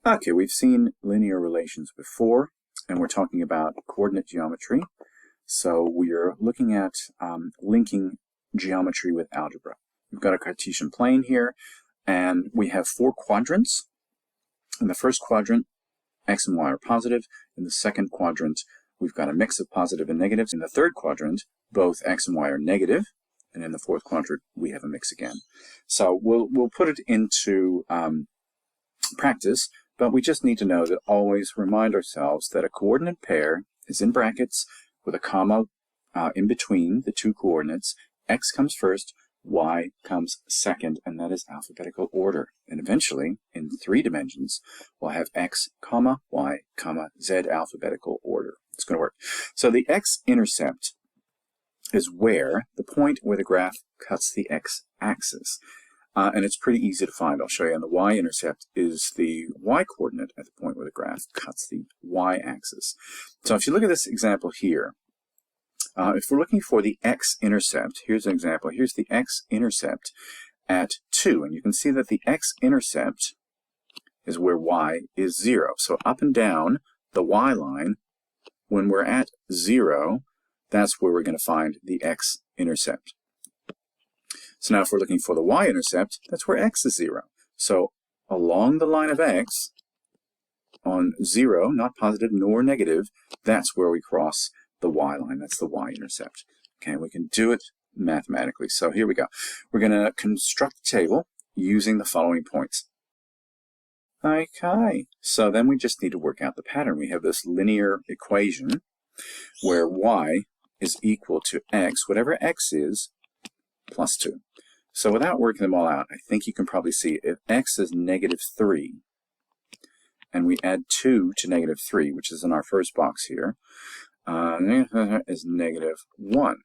Okay, we've seen linear relations before, and we're talking about coordinate geometry. So we are looking at linking geometry with algebra. We've got a Cartesian plane here, and we have 4 quadrants. In the first quadrant, x and y are positive. In the second quadrant, we've got a mix of positive and negatives. In the third quadrant, both x and y are negative. And in the fourth quadrant, we have a mix again. So we'll put it into practice, but we just need to know that always remind ourselves that a coordinate pair is in brackets with a comma in between the 2 coordinates. X comes first, y comes second, and that is alphabetical order. And eventually, in 3 dimensions, we'll have x, comma, y, comma, z alphabetical order. It's going to work. So the x-intercept is where the point where the graph cuts the x-axis. And it's pretty easy to find. I'll show you. And the y-intercept is the y-coordinate at the point where the graph cuts the y-axis. So if you look at this example here, if we're looking for the x-intercept, here's an example. Here's the x-intercept at 2. And you can see that the x-intercept is where y is 0. So up and down the y-line, when we're at 0, that's where we're going to find the x-intercept. So now if we're looking for the y-intercept, that's where x is 0. So along the line of x, on 0, not positive nor negative, that's where we cross the y-line. That's the y-intercept. Okay, we can do it mathematically. So here we go. We're going to construct a table using the following points. Okay, so then we just need to work out the pattern. We have this linear equation where y is equal to x, whatever x is, plus 2. So without working them all out, I think you can probably see if x is -3, and we add 2 to -3, which is in our first box here, is -1.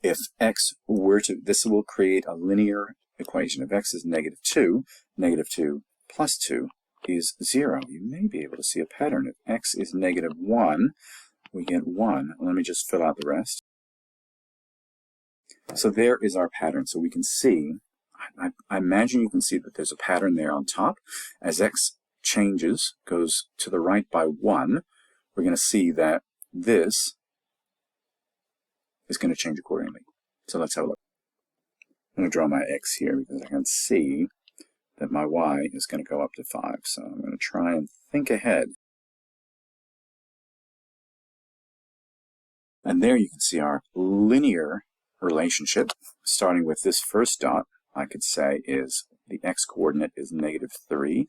If x were to, this will create a linear equation. If x is -2, -2 plus 2 is 0. You may be able to see a pattern. If x is -1, we get 1. Let me just fill out the rest. So there is our pattern. So we can see, I imagine you can see that there's a pattern there on top. As x changes, goes to the right by 1, we're going to see that this is going to change accordingly. So let's have a look. I'm going to draw my x here because I can see that my y is going to go up to 5. So I'm going to try and think ahead. And there you can see our linear relationship. Starting with this first dot, I could say is the x-coordinate is -3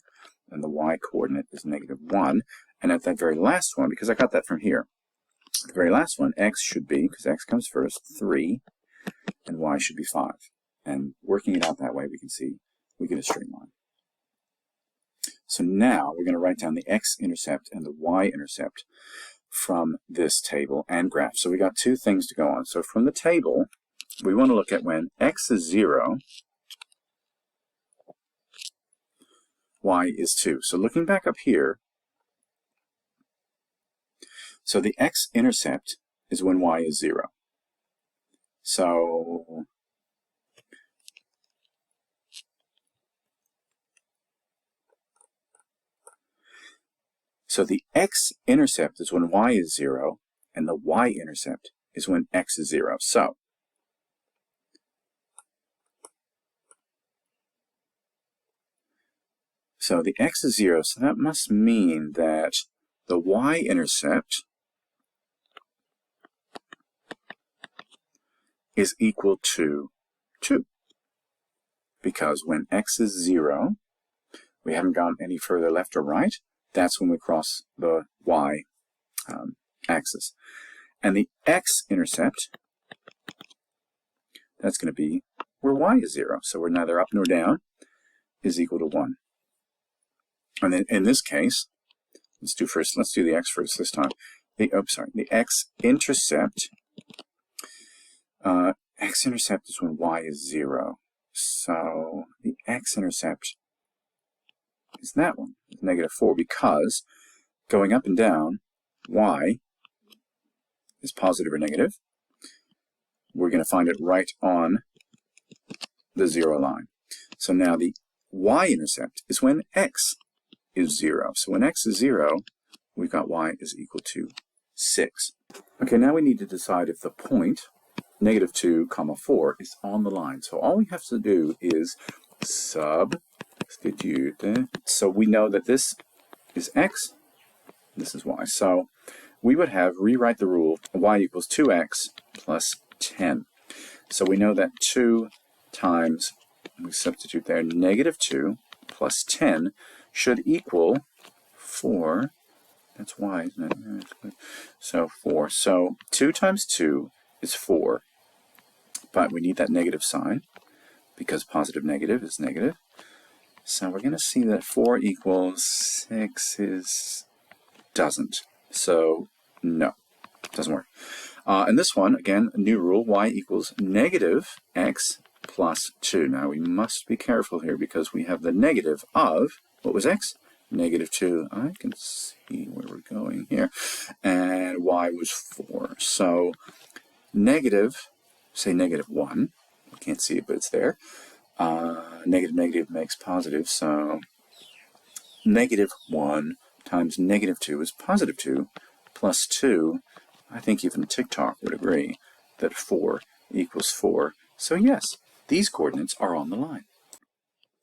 and the y-coordinate is -1. And at that very last one, because I got that from here, the very last one, x should be, because x comes first, 3, and y should be 5. And working it out that way, we can see we get a straight line. So now we're going to write down the x-intercept and the y-intercept from this table and graph. So we got 2 things to go on. So from the table, we want to look at when x is 0, y is 2. So looking back up here, so the x-intercept is when y is 0. So the x-intercept is when y is 0, and the y-intercept is when x is 0. So the x is 0, so that must mean that the y-intercept is equal to 2. Because when x is 0, we haven't gone any further left or right, that's when we cross the y axis. And the x-intercept, that's going to be where y is 0. So we're neither up nor down, is equal to 1. And then in this case, let's do the x first this time. The x-intercept, x-intercept is when y is 0. So the x-intercept is that one, -4, because going up and down, y is positive or negative. We're going to find it right on the 0 line. So now the y-intercept is when x is 0. So when x is 0, we've got y is equal to 6. Okay, now we need to decide if the point, -2, 4, is on the line. So all we have to do is substitute. So we know that this is x, this is y. So we would rewrite the rule, y equals 2x plus 10. So we know that 2 times, we substitute there, -2 plus 10 should equal 4. That's y, isn't it? So 4. So 2 times 2 is 4. But we need that negative sign because positive negative is negative. So we're going to see that 4 equals 6 doesn't. So no, doesn't work. And this one, again, a new rule, y equals -x plus 2. Now we must be careful here because we have the negative of, what was x? -2. I can see where we're going here. And y was 4. So negative, say -1. You can't see it, but it's there. Negative makes positive, so -1 times -2 is +2 plus 2. I think even TikTok would agree that 4 equals 4. So yes, these coordinates are on the line.